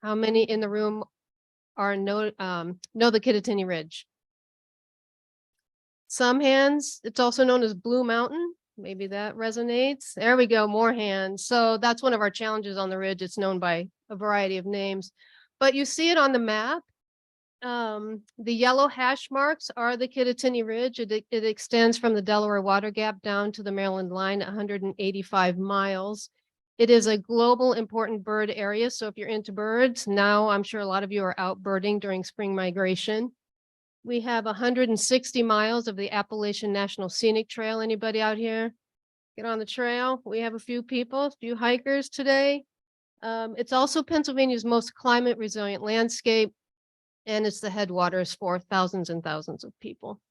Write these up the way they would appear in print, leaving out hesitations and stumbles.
How many in the room are know the Kittatinny Ridge? Some hands. It's also known as Blue Mountain. Maybe that resonates. There we go, more hands. So that's one of our challenges on the ridge. It's known by a variety of names, but you see it on the map. The yellow hash marks are the Kittatinny Ridge. It extends from the Delaware Water Gap down to the Maryland line, 185 miles. It is a global important bird area. So if you're into birds, now I'm sure a lot of you are out birding during spring migration. We have 160 miles of the Appalachian National Scenic Trail. Anybody out here get on the trail? We have a few people, a few hikers today. It's also Pennsylvania's most climate resilient landscape, and it's the headwaters for thousands and thousands of people.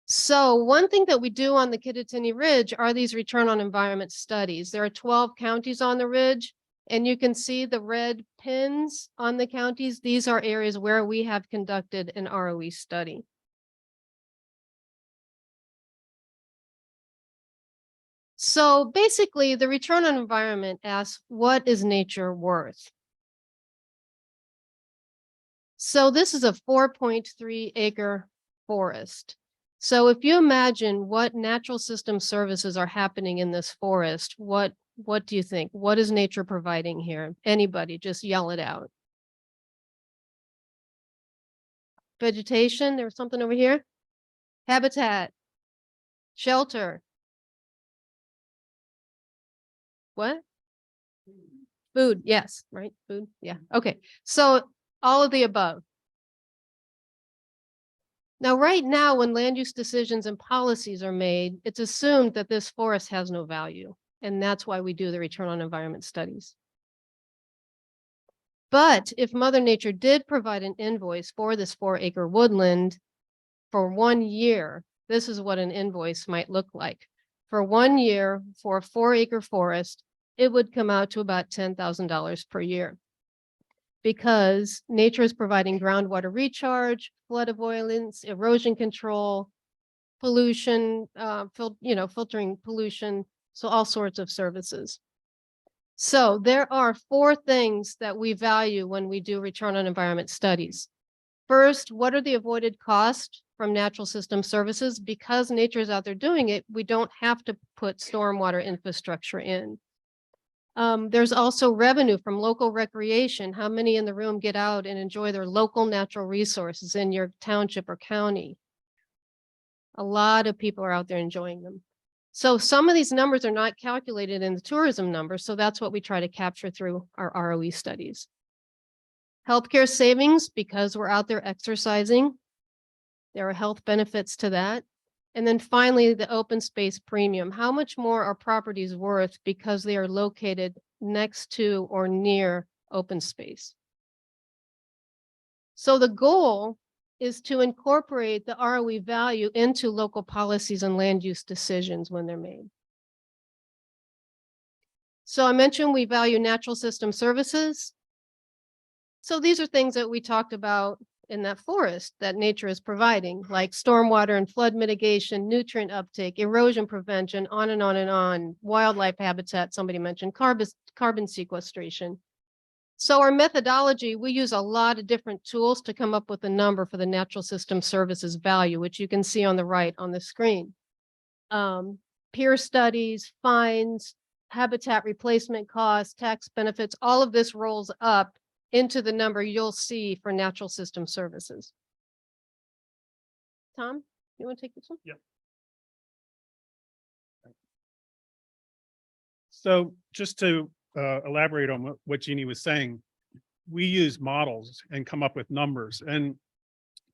So one thing that we do on the Kittatinny Ridge are these return on environment studies. There are 12 counties on the ridge, and you can see the red pins on the counties. These are areas where we have conducted an ROE study. So basically, the return on environment asks, what is nature worth? So this is a 4.3 acre forest. So if you imagine what natural system services are happening in this forest, what do you think? What is nature providing here? Anybody, just yell it out. Vegetation, there was something over here. Habitat, shelter. What? Food, yes, right, food, yeah, okay. So all of the above. Now, right now, when land use decisions and policies are made, it's assumed that this forest has no value. And that's why we do the return on environment studies. But if Mother Nature did provide an invoice for this 4-acre woodland for 1 year, this is what an invoice might look like. For 1 year, for a 4-acre forest, it would come out to about $10,000 per year, because nature is providing groundwater recharge, flood avoidance, erosion control, pollution, filtering pollution, so all sorts of services. So there are 4 things that we value when we do return on environment studies. First, what are the avoided costs from natural system services? Because nature is out there doing it, we don't have to put stormwater infrastructure in. There's also revenue from local recreation. How many in the room get out and enjoy their local natural resources in your township or county? A lot of people are out there enjoying them. So some of these numbers are not calculated in the tourism numbers. So that's what we try to capture through our ROE studies. Healthcare savings, because we're out there exercising. There are health benefits to that. And then finally, the open space premium. How much more are properties worth because they are located next to or near open space? So the goal is to incorporate the ROE value into local policies and land use decisions when they're made. So I mentioned we value natural system services. So these are things that we talked about in that forest that nature is providing, like stormwater and flood mitigation, nutrient uptake, erosion prevention, on and on and on, wildlife habitat, somebody mentioned, carbon sequestration. So our methodology, we use a lot of different tools to come up with a number for the natural system services value, which you can see on the right on the screen. Peer studies, fines, habitat replacement costs, tax benefits, all of this rolls up into the number you'll see for natural system services. Tom, you want to take this one? Yeah. So just to elaborate on what Jeannie was saying, we use models and come up with numbers. And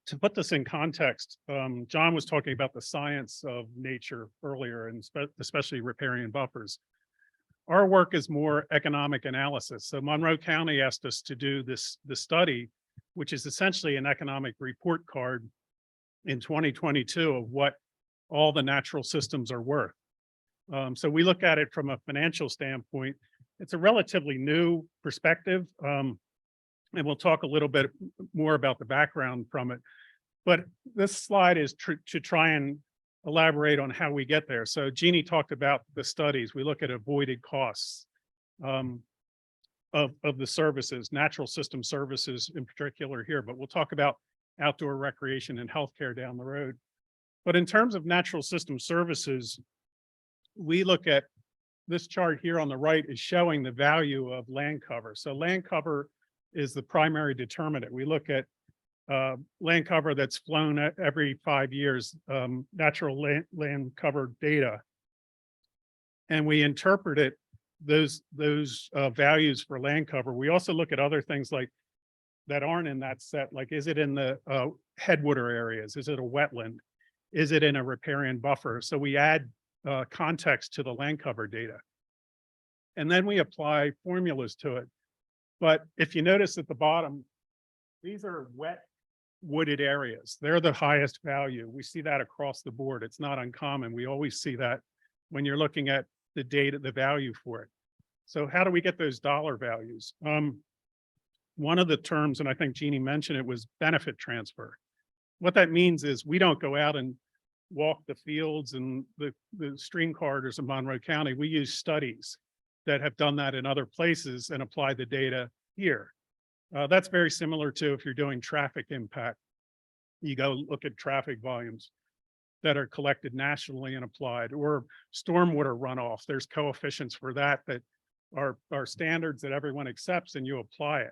to put this in context, John was talking about the science of nature earlier, and especially riparian buffers. Our work is more economic analysis. So Monroe County asked us to do this study, which is essentially an economic report card in 2022 of what all the natural systems are worth. So we look at it from a financial standpoint. It's a relatively new perspective, and we'll talk a little bit more about the background from it. But this slide is to try and elaborate on how we get there. So Jeannie talked about the studies. We look at avoided costs. of the services, natural system services in particular here, but we'll talk about outdoor recreation and healthcare down the road. But in terms of natural system services, we look at this chart here on the right is showing the value of land cover. So land cover is the primary determinant. We look at land cover that's flown every 5 years, natural land cover data. And we interpret it, those values for land cover. We also look at other things like that aren't in that set, like is it in the headwater areas? Is it a wetland? Is it in a riparian buffer? So we add context to the land cover data. And then we apply formulas to it. But if you notice at the bottom, these are wet wooded areas. They're the highest value. We see that across the board. It's not uncommon. We always see that when you're looking at the data, the value for it. So how do we get those dollar values? One of the terms, and I think Jeannie mentioned it, was benefit transfer. What that means is we don't go out and walk the fields and the stream corridors of Monroe County. We use studies that have done that in other places and apply the data here. That's very similar to if you're doing traffic impact. You go look at traffic volumes that are collected nationally and applied, or stormwater runoff. There's coefficients for that are standards that everyone accepts and you apply it.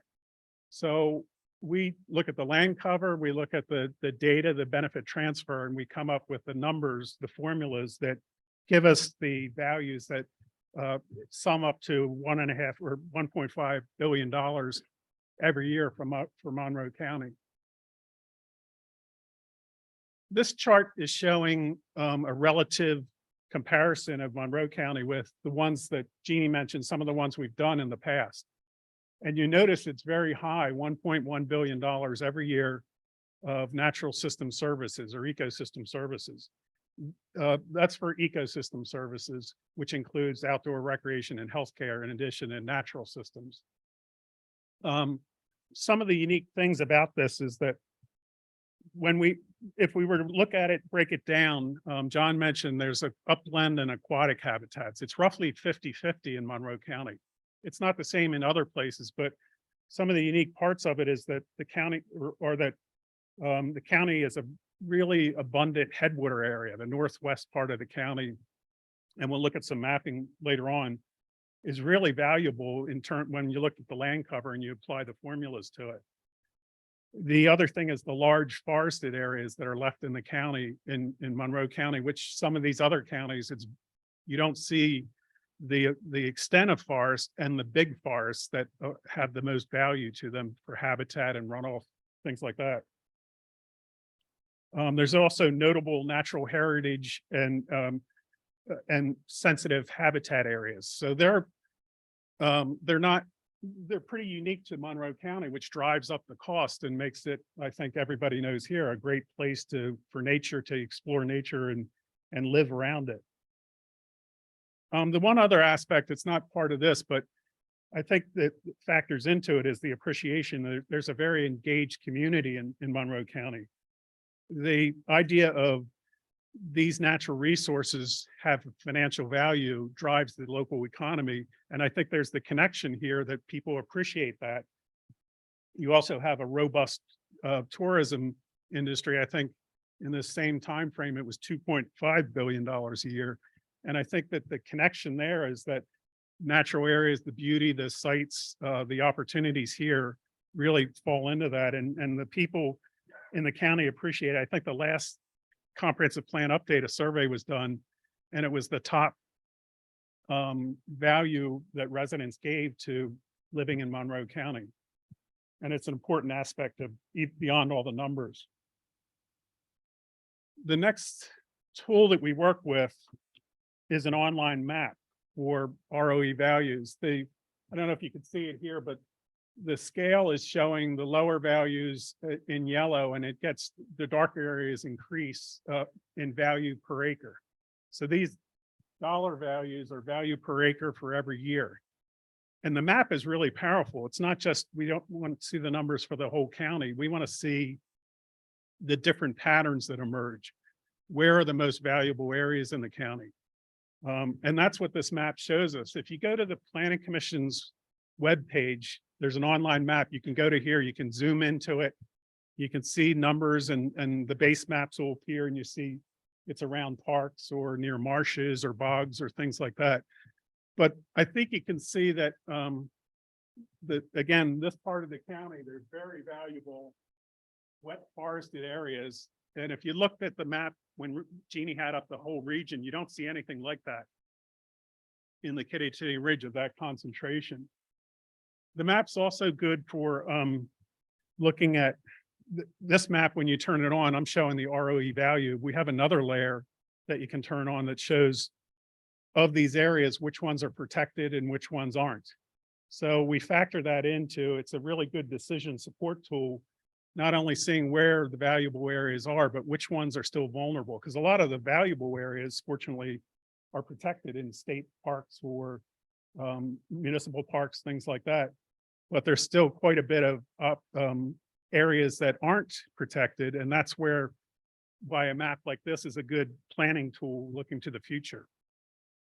So we look at the land cover, we look at the data, the benefit transfer, and we come up with the numbers, the formulas that give us the values that sum up to $1.5 or $1.5 billion every year for Monroe County. This chart is showing a relative comparison of Monroe County with the ones that Jeannie mentioned, some of the ones we've done in the past. And you notice it's very high, $1.1 billion every year of natural system services or ecosystem services. That's for ecosystem services, which includes outdoor recreation and healthcare in addition to natural systems. Some of the unique things about this is that if we were to look at it, break it down, John mentioned there's a upland and aquatic habitats. It's roughly 50-50 in Monroe County. It's not the same in other places, but some of the unique parts of it is that the county the county is a really abundant headwater area, the northwest part of the county. And we'll look at some mapping later on, is really valuable in turn when you look at the land cover and you apply the formulas to it. The other thing is the large forested areas that are left in the county, in Monroe County, which some of these other counties, you don't see the extent of forest and the big forests that have the most value to them for habitat and runoff, things like that. There's also notable natural heritage and sensitive habitat areas. So they're pretty unique to Monroe County, which drives up the cost and makes it, I think everybody knows here, a great place for nature to explore nature and live around it. The one other aspect that's not part of this, but I think that factors into it is the appreciation. There's a very engaged community in Monroe County. The idea of these natural resources have financial value drives the local economy. And I think there's the connection here that people appreciate that. You also have a robust tourism industry. I think in the same time frame, it was $2.5 billion a year. And I think that the connection there is that natural areas, the beauty, the sites, the opportunities here really fall into that. And the people in the county appreciate it. I think the last comprehensive plan update, a survey was done, and it was the top value that residents gave to living in Monroe County. And it's an important aspect of beyond all the numbers. The next tool that we work with is an online map for ROE values. I don't know if you can see it here, but the scale is showing the lower values in yellow, and the darker areas increase in value per acre. So these dollar values are value per acre for every year. And the map is really powerful. It's not just, we don't want to see the numbers for the whole county. We want to see the different patterns that emerge. Where are the most valuable areas in the county? And that's what this map shows us. If you go to the Planning Commission's web page, there's an online map. You can go to here, you can zoom into it. You can see numbers and the base maps will appear and you see it's around parks or near marshes or bogs or things like that. But I think you can see that again, this part of the county, there's very valuable wet forested areas. And if you looked at the map when Jeannie had up the whole region, you don't see anything like that in the Kittatinny Ridge of that concentration. The map's also good for looking at this map. When you turn it on, I'm showing the ROE value. We have another layer that you can turn on that shows of these areas, which ones are protected and which ones aren't. So we factor that into, it's a really good decision support tool, not only seeing where the valuable areas are, but which ones are still vulnerable. Because a lot of the valuable areas, fortunately, are protected in state parks or municipal parks, things like that. But there's still quite a bit of areas that aren't protected. And that's where a map like this is a good planning tool looking to the future.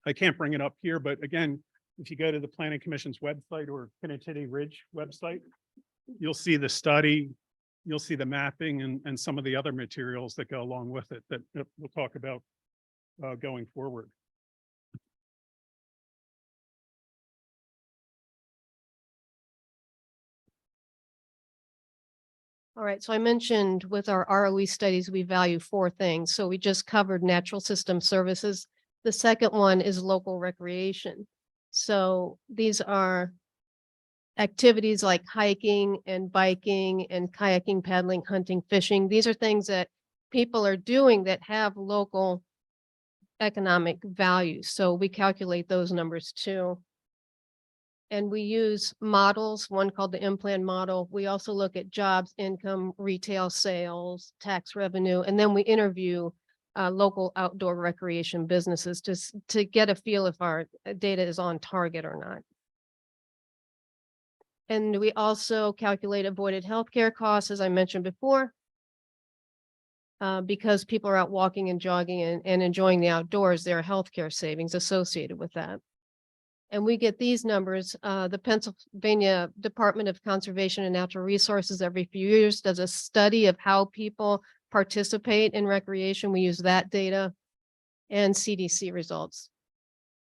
I can't bring it up here, but again, if you go to the Planning Commission's website or Kittatinny Ridge website, you'll see the study, you'll see the mapping and some of the other materials that go along with it that we'll talk about going forward. All right, so I mentioned with our ROE studies, we value 4 things. So we just covered natural system services. The second one is local recreation. So these are activities like hiking and biking and kayaking, paddling, hunting, fishing. These are things that people are doing that have local economic value. So we calculate those numbers too. And we use models, one called the M-Plan model. We also look at jobs, income, retail sales, tax revenue, and then we interview local outdoor recreation businesses to get a feel if our data is on target or not. And we also calculate avoided healthcare costs, as I mentioned before, because people are out walking and jogging and enjoying the outdoors, there are healthcare savings associated with that. And we get these numbers. The Pennsylvania Department of Conservation and Natural Resources every few years does a study of how people participate in recreation. We use that data and CDC results,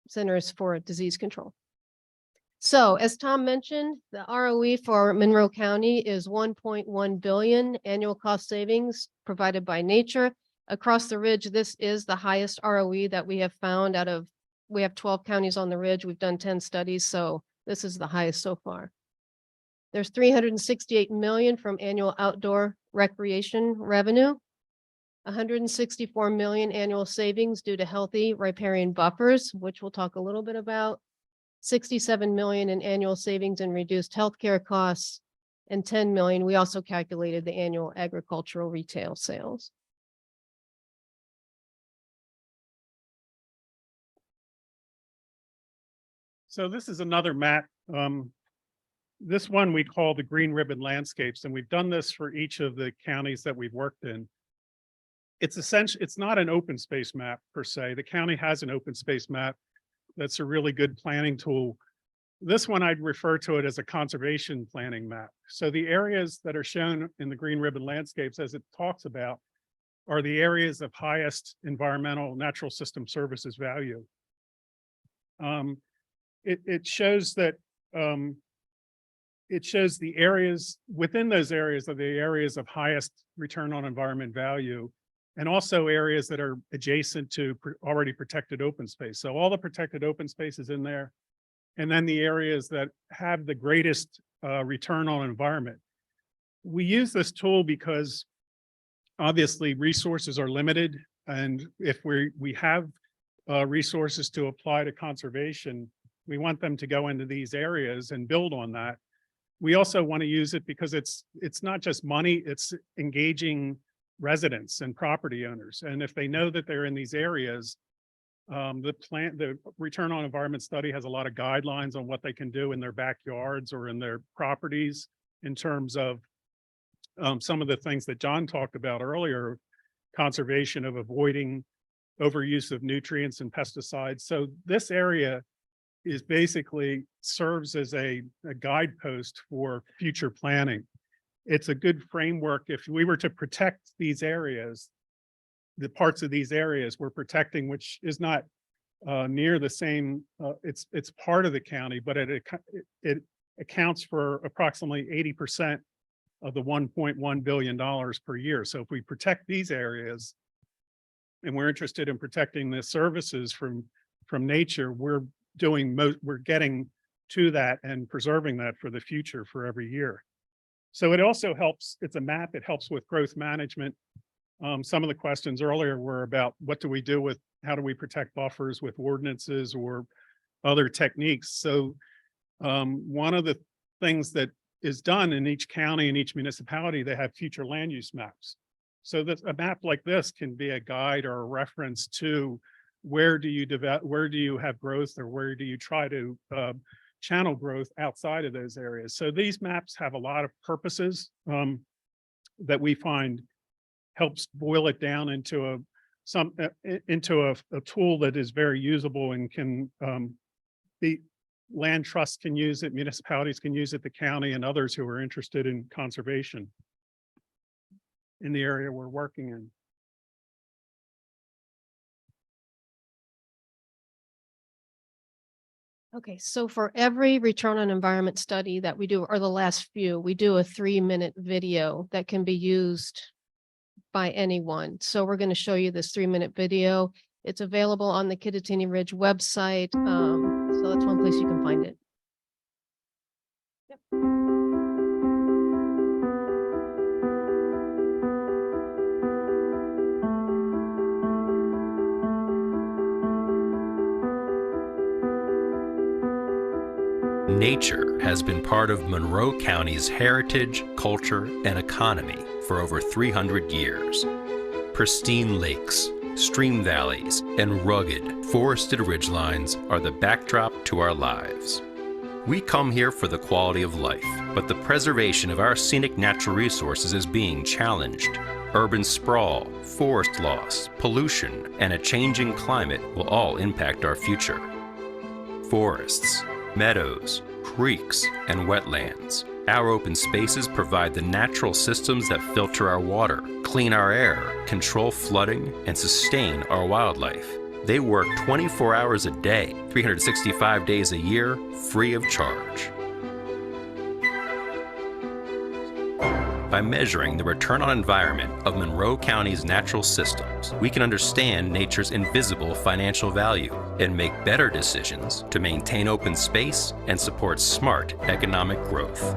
Centers for Disease Control. So as Tom mentioned, the ROE for Monroe County is 1.1 billion annual cost savings provided by nature. Across the ridge, this is the highest ROE that we have found out of, we have 12 counties on the ridge. We've done 10 studies, so this is the highest so far. There's 368 million from annual outdoor recreation revenue, 164 million annual savings due to healthy riparian buffers, which we'll talk a little bit about, 67 million in annual savings and reduced healthcare costs, and 10 million. We also calculated the annual agricultural retail sales. So this is another map. This one we call the Green Ribbon Landscapes, and we've done this for each of the counties that we've worked in. It's essentially, it's not an open space map per se. The county has an open space map. That's a really good planning tool. This one, I'd refer to it as a conservation planning map. So the areas that are shown in the Green Ribbon Landscapes, as it talks about, are the areas of highest environmental natural system services value. It shows that it shows the areas within those areas are the areas of highest return on environment value, and also areas that are adjacent to already protected open space. So all the protected open spaces in there, and then the areas that have the greatest return on environment. We use this tool because obviously resources are limited, and if we have resources to apply to conservation, we want them to go into these areas and build on that. We also want to use it because it's not just money, it's engaging residents and property owners. And if they know that they're in these areas, the return on environment study has a lot of guidelines on what they can do in their backyards or in their properties in terms of some of the things that John talked about earlier, conservation of avoiding overuse of nutrients and pesticides. So this area is basically serves as a guidepost for future planning. It's a good framework. If we were to protect these areas, the parts of these areas we're protecting, which is not near the same, it's part of the county, but it accounts for approximately 80% of the $1.1 billion per year. So if we protect these areas, and we're interested in protecting the services from nature, we're getting to that and preserving that for the future for every year. So it also helps, it's a map, it helps with growth management. Some of the questions earlier were about what do we do with, how do we protect buffers with ordinances or other techniques? So one of the things that is done in each county and each municipality, they have future land use maps. So that a map like this can be a guide or a reference to where do you develop, where do you have growth, or where do you try to channel growth outside of those areas. So these maps have a lot of purposes that we find helps boil it down into a tool that is very usable and can be, land trusts can use it, municipalities can use it, the county and others who are interested in conservation in the area we're working in. Okay, so for every return on environment study that we do, or the last few, we do a 3-minute video that can be used by anyone. So we're going to show you this 3-minute video. It's available on the Kittatinny Ridge website. So that's one place you can find it. Yep. Nature has been part of Monroe County's heritage, culture, and economy for over 300 years. Pristine lakes, stream valleys, and rugged, forested ridgelines are the backdrop to our lives. We come here for the quality of life, but the preservation of our scenic natural resources is being challenged. Urban sprawl, forest loss, pollution, and a changing climate will all impact our future. Forests, meadows, creeks, and wetlands. Our open spaces provide the natural systems that filter our water, clean our air, control flooding, and sustain our wildlife. They work 24 hours a day, 365 days a year, free of charge. By measuring the return on environment of Monroe County's natural systems, we can understand nature's invisible financial value and make better decisions to maintain open space and support smart economic growth.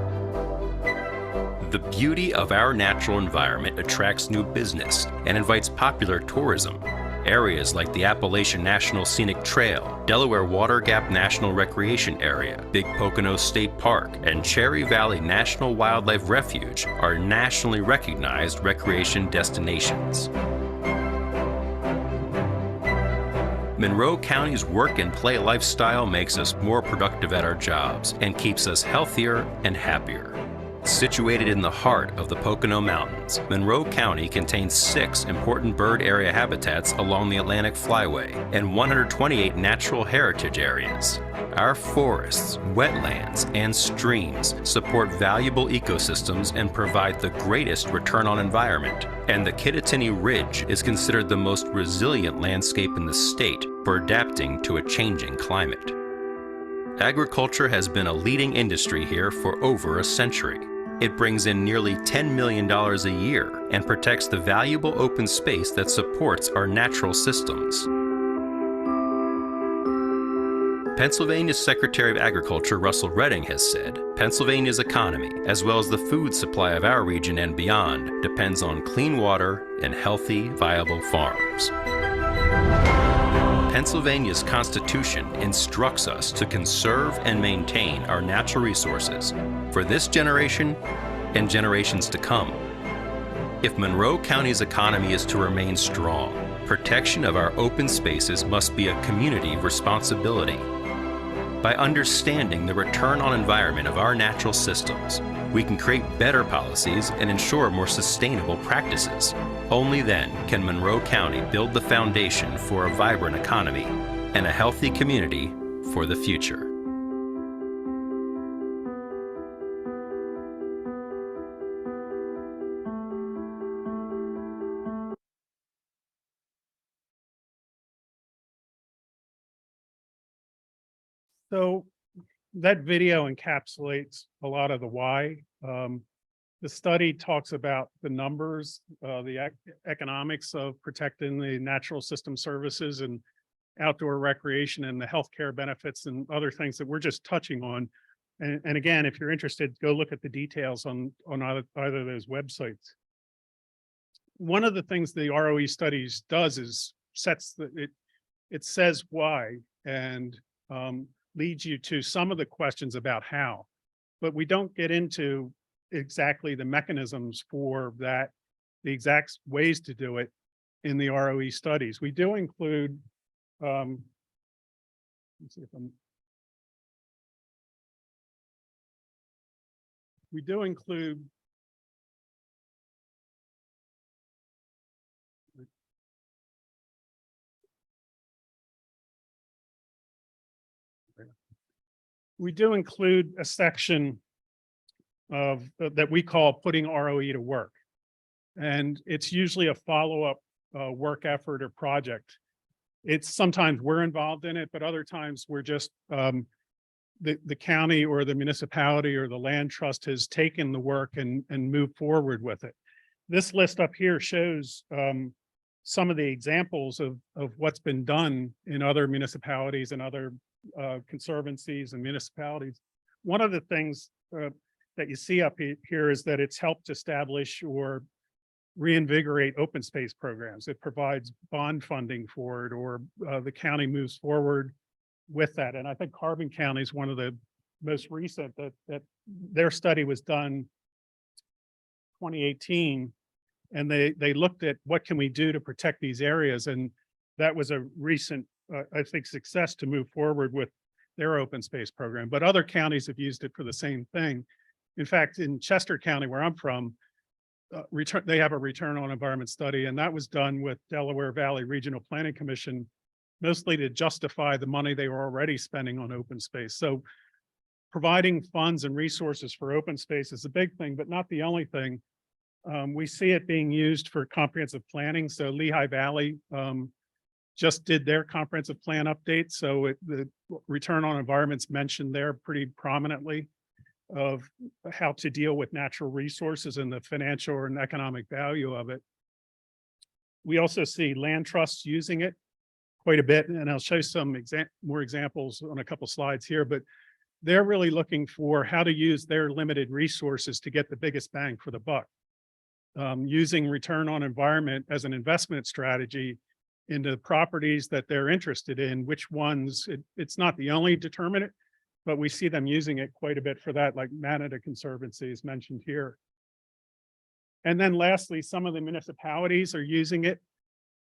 The beauty of our natural environment attracts new business and invites popular tourism. Areas like the Appalachian National Scenic Trail, Delaware Water Gap National Recreation Area, Big Pocono State Park, and Cherry Valley National Wildlife Refuge are nationally recognized recreation destinations. Monroe County's work and play lifestyle makes us more productive at our jobs and keeps us healthier and happier. Situated in the heart of the Pocono Mountains, Monroe County contains 6 important bird area habitats along the Atlantic Flyway and 128 natural heritage areas. Our forests, wetlands, and streams support valuable ecosystems and provide the greatest return on environment. And the Kittatinny Ridge is considered the most resilient landscape in the state for adapting to a changing climate. Agriculture has been a leading industry here for over a century. It brings in nearly $10 million a year and protects the valuable open space that supports our natural systems. Pennsylvania's Secretary of Agriculture, Russell Redding, has said, Pennsylvania's economy, as well as the food supply of our region and beyond, depends on clean water and healthy, viable farms. Pennsylvania's Constitution instructs us to conserve and maintain our natural resources for this generation and generations to come. If Monroe County's economy is to remain strong, protection of our open spaces must be a community responsibility. By understanding the return on environment of our natural systems, we can create better policies and ensure more sustainable practices. Only then can Monroe County build the foundation for a vibrant economy and a healthy community for the future. So that video encapsulates a lot of the why. The study talks about the numbers, the economics of protecting the natural system services and outdoor recreation and the healthcare benefits and other things that we're just touching on. And again, if you're interested, go look at the details on either of those websites. One of the things the ROE studies does is it says why and leads you to some of the questions about how, but we don't get into exactly the mechanisms for that, the exact ways to do it in the ROE studies. We do include, let's see if we do include a section of that we call putting ROE to work. And it's usually a follow-up work effort or project. It's sometimes we're involved in it, but other times we're just the county or the municipality or the land trust has taken the work and moved forward with it. This list up here shows some of the examples of what's been done in other municipalities and other conservancies and municipalities. One of the things that you see up here is that it's helped establish or reinvigorate open space programs. It provides bond funding for it, or the county moves forward with that. And I think Carbon County is one of the most recent that their study was done 2018. And they looked at what can we do to protect these areas. And that was a recent, I think, success to move forward with their open space program. But other counties have used it for the same thing. In fact, in Chester County, where I'm from, they have a return on environment study, and that was done with Delaware Valley Regional Planning Commission, mostly to justify the money they were already spending on open space. So providing funds and resources for open space is a big thing, but not the only thing. We see it being used for comprehensive planning. So Lehigh Valley just did their comprehensive plan update. So the return on environment's mentioned there pretty prominently of how to deal with natural resources and the financial and economic value of it. We also see land trusts using it quite a bit, and I'll show you some more examples on a couple slides here, but they're really looking for how to use their limited resources to get the biggest bang for the buck. Using return on environment as an investment strategy into properties that they're interested in, which ones, it's not the only determinant, but we see them using it quite a bit for that, like Manatee Conservancy is mentioned here. And then lastly, some of the municipalities are using it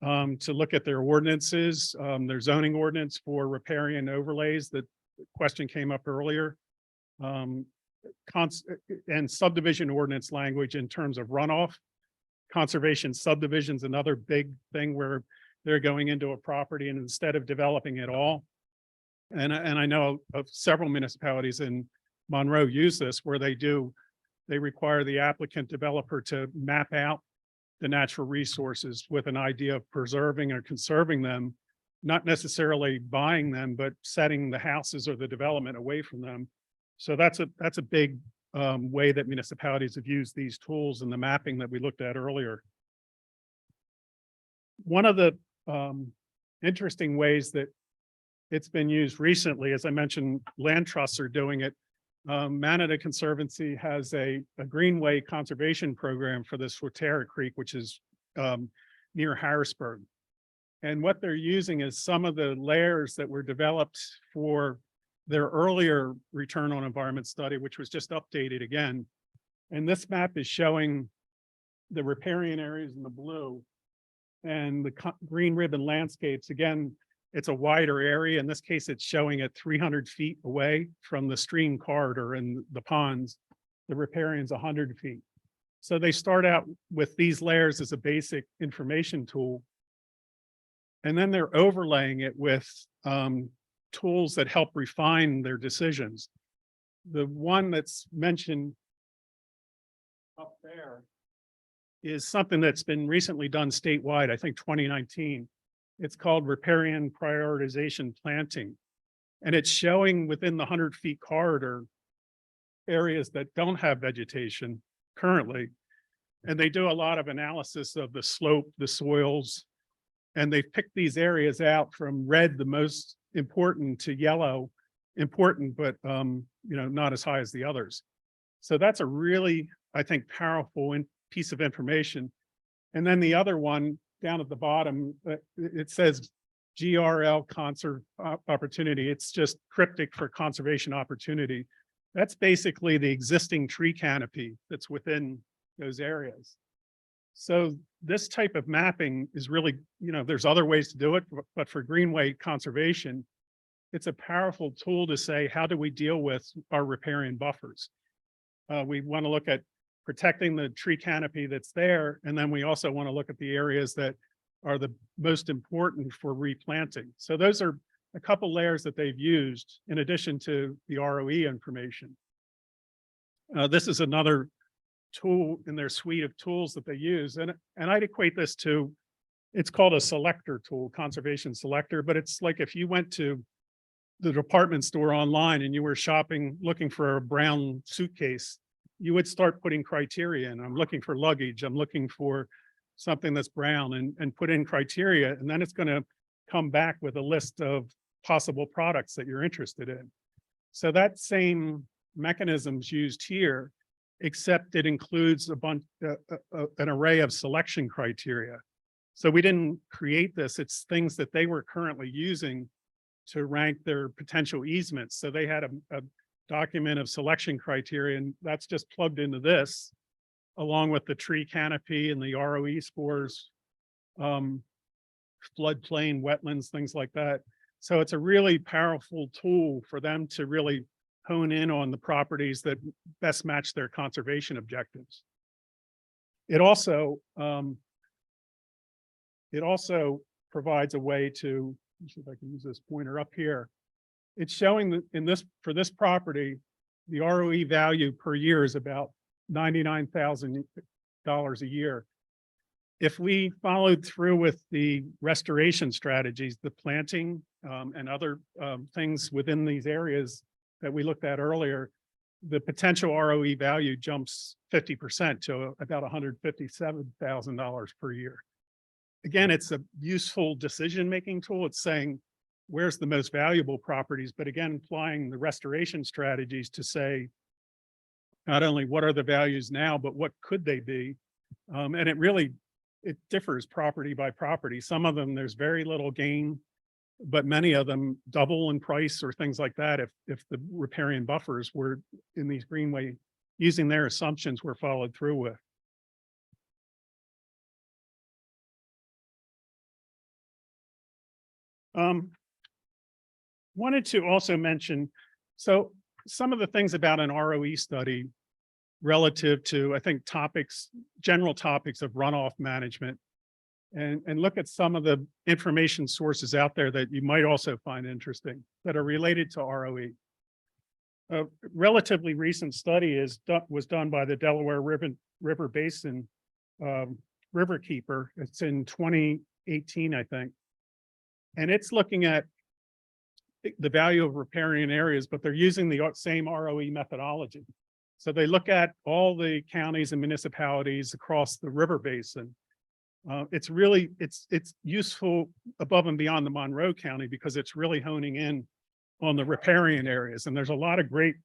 to look at their ordinances, their zoning ordinance for riparian overlays. That question came up earlier. And subdivision ordinance language in terms of runoff. Conservation subdivisions, another big thing where they're going into a property and instead of developing it all. And I know of several municipalities in Monroe use this where they require the applicant developer to map out the natural resources with an idea of preserving or conserving them, not necessarily buying them, but setting the houses or the development away from them. So that's a big way that municipalities have used these tools and the mapping that we looked at earlier. One of the interesting ways that it's been used recently, as I mentioned, land trusts are doing it. Manatee Conservancy has a greenway conservation program for the Swatara Creek, which is near Harrisburg. And what they're using is some of the layers that were developed for their earlier return on environment study, which was just updated again. And this map is showing the riparian areas in the blue and the green ribbon landscapes. Again, it's a wider area. In this case, it's showing it 300 feet away from the stream corridor and the ponds. The riparian's 100 feet. So they start out with these layers as a basic information tool. And then they're overlaying it with tools that help refine their decisions. The one that's mentioned up there is something that's been recently done statewide, I think 2019. It's called riparian prioritization planting. And it's showing within the 100-foot corridor areas that don't have vegetation currently. And they do a lot of analysis of the slope, the soils, and they've picked these areas out from red, the most important, to yellow, important, but not as high as the others. So that's a really, I think, powerful piece of information. And then the other one down at the bottom, it says GRL conserve opportunity. It's just cryptic for conservation opportunity. That's basically the existing tree canopy that's within those areas. So this type of mapping is really, there's other ways to do it, but for greenway conservation, it's a powerful tool to say, how do we deal with our riparian buffers? We want to look at protecting the tree canopy that's there. And then we also want to look at the areas that are the most important for replanting. So those are a couple layers that they've used in addition to the ROE information. This is another tool in their suite of tools that they use. And I'd equate this to, it's called a selector tool, conservation selector, but it's like if you went to the department store online and you were shopping, looking for a brown suitcase, you would start putting criteria in. I'm looking for luggage. I'm looking for something that's brown, and put in criteria. And then it's going to come back with a list of possible products that you're interested in. So that same mechanism's used here, except it includes a bunch, an array of selection criteria. So we didn't create this. It's things that they were currently using to rank their potential easements. So they had a document of selection criteria, and that's just plugged into this, along with the tree canopy and the ROE scores, floodplain, wetlands, things like that. So it's a really powerful tool for them to really hone in on the properties that best match their conservation objectives. It also provides a way to, let's see if I can use this pointer up here. It's showing that for this property, the ROE value per year is about $99,000 a year. If we followed through with the restoration strategies, the planting and other things within these areas that we looked at earlier, the potential ROE value jumps 50% to about $157,000 per year. Again, it's a useful decision-making tool. It's saying, where's the most valuable properties? But again, applying the restoration strategies to say, not only what are the values now, but what could they be? And it differs property by property. Some of them, there's very little gain, but many of them double in price or things like that if the riparian buffers were in these greenway, using their assumptions, were followed through with. Wanted to also mention, so some of the things about an ROE study relative to, I think, general topics of runoff management, and look at some of the information sources out there that you might also find interesting that are related to ROE. A relatively recent study was done by the Delaware River Basin Riverkeeper. It's in 2018, I think. And it's looking at the value of riparian areas, but they're using the same ROE methodology. So they look at all the counties and municipalities across the river basin. It's useful above and beyond the Monroe County because it's really honing in on the riparian areas. And there's a lot of great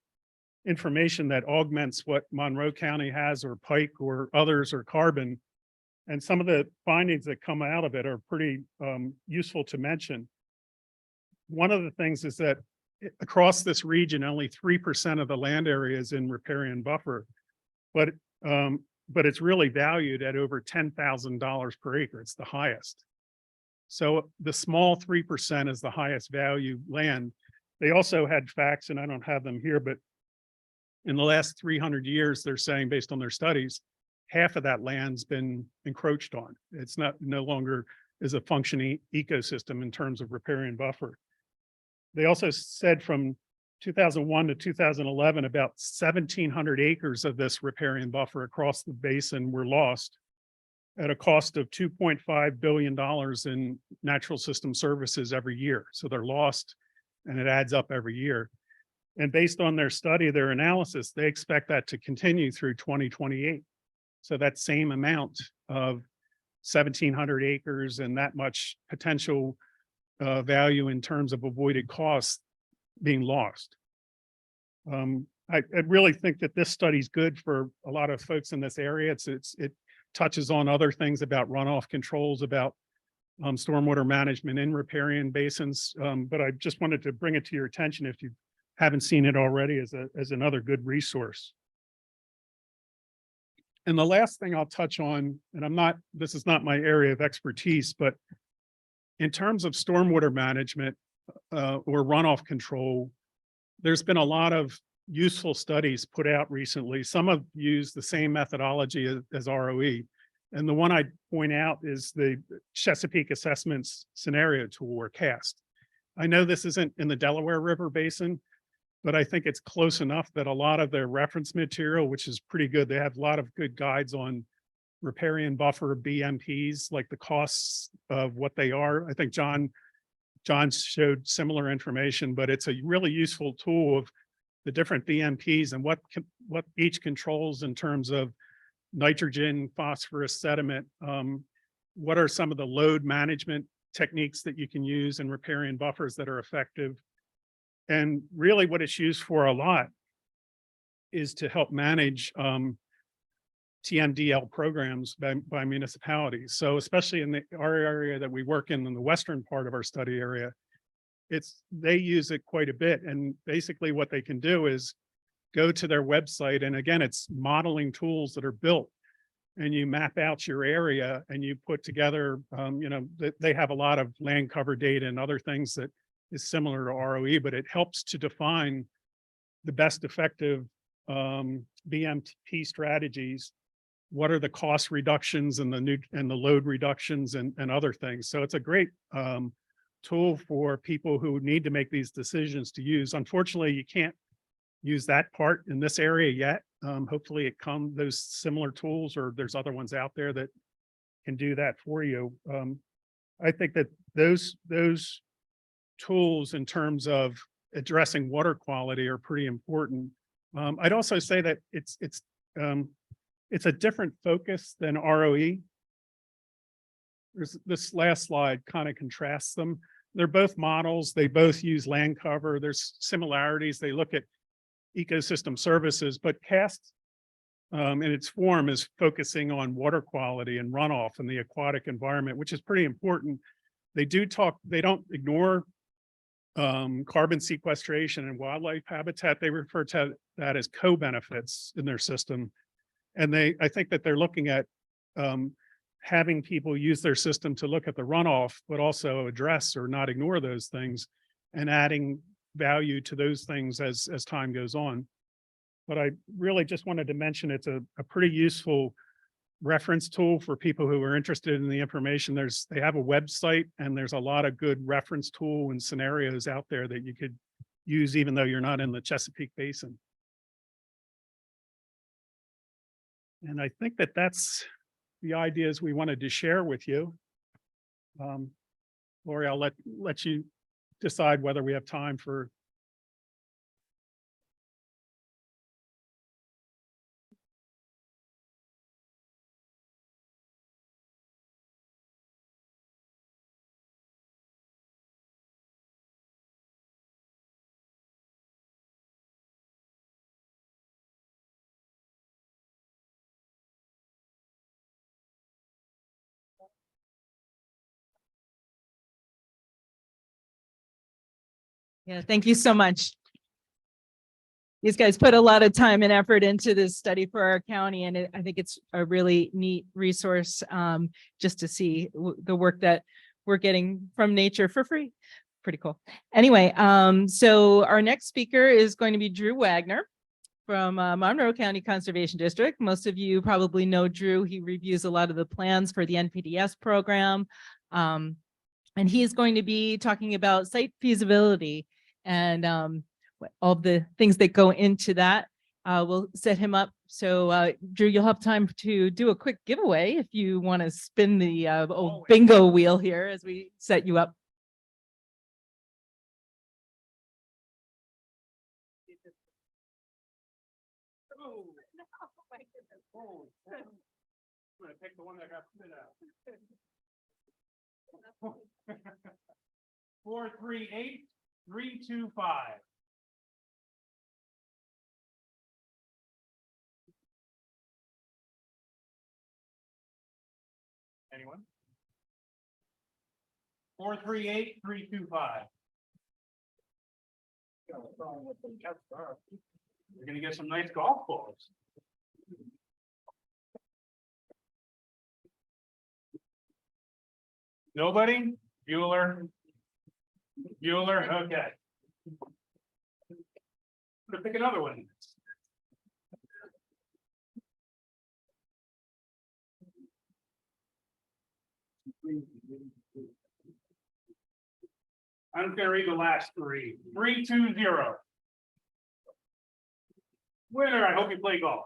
information that augments what Monroe County has, or Pike, or others, or Carbon. And some of the findings that come out of it are pretty useful to mention. One of the things is that across this region, only 3% of the land area is in riparian buffer, but it's really valued at over $10,000 per acre. It's the highest. So the small 3% is the highest value land. They also had facts, and I don't have them here, but in the last 300 years, they're saying, based on their studies, half of that land's been encroached on. It's no longer is a functioning ecosystem in terms of riparian buffer. They also said from 2001 to 2011, about 1,700 acres of this riparian buffer across the basin were lost at a cost of $2.5 billion in natural system services every year. So they're lost and it adds up every year. And based on their study, their analysis, they expect that to continue through 2028. So that same amount of 1,700 acres and that much potential value in terms of avoided costs being lost. I really think that this study is good for a lot of folks in this area. It touches on other things about runoff controls, about stormwater management in riparian basins. But I just wanted to bring it to your attention if you haven't seen it already as another good resource. And the last thing I'll touch on, and this is not my area of expertise, but in terms of stormwater management or runoff control, there's been a lot of useful studies put out recently. Some have used the same methodology as ROE. And the one I point out is the Chesapeake Assessments Scenario Tool, or CAST. I know this isn't in the Delaware River Basin, but I think it's close enough that a lot of their reference material, which is pretty good, they have a lot of good guides on riparian buffer BMPs, like the costs of what they are. I think John showed similar information, but it's a really useful tool of the different BMPs and what each controls in terms of nitrogen, phosphorus, sediment. What are some of the load management techniques that you can use in riparian buffers that are effective? And really what it's used for a lot is to help manage TMDL programs by municipalities. So especially in our area that we work in the western part of our study area, they use it quite a bit. And basically what they can do is go to their website. And again, it's modeling tools that are built, and you map out your area and you put together, they have a lot of land cover data and other things that is similar to ROE, but it helps to define the best effective BMP strategies. What are the cost reductions and the load reductions and other things. So it's a great tool for people who need to make these decisions to use. Unfortunately, you can't use that part in this area yet. Hopefully those similar tools, or there's other ones out there that can do that for you. I think that those tools in terms of addressing water quality are pretty important. I'd also say that it's a different focus than ROE. This last slide kind of contrasts them. They're both models. They both use land cover. There's similarities. They look at ecosystem services, but CAST in its form is focusing on water quality and runoff in the aquatic environment, which is pretty important. They don't ignore carbon sequestration and wildlife habitat. They refer to that as co-benefits in their system. And I think that they're looking at having people use their system to look at the runoff, but also address or not ignore those things and adding value to those things as time goes on. But I really just wanted to mention it's a pretty useful reference tool for people who are interested in the information. They have a website, and there's a lot of good reference tool and scenarios out there that you could use even though you're not in the Chesapeake Basin. And I think that that's the ideas we wanted to share with you. Lori, I'll let you decide whether we have time for. Yeah, thank you so much. These guys put a lot of time and effort into this study for our county, and I think it's a really neat resource just to see the work that we're getting from nature for free. Pretty cool. Anyway, so our next speaker is going to be Drew Wagner from Monroe County Conservation District. Most of you probably know Drew. He reviews a lot of the plans for the NPDES program. And he is going to be talking about site feasibility and all the things that go into that. We'll set him up. So Drew, you'll have time to do a quick giveaway if you want to spin the old Always. bingo wheel here as we set you up. I'm gonna pick the one that got spit out. 438-325. Anyone? 438-325. You're gonna get some nice golf balls. Nobody? Bueller? Bueller, okay. Gonna pick another one. I'm just gonna read the last three. 320. Winner, I hope you play golf.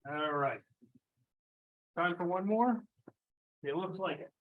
All right. Time for one more? It looks like it.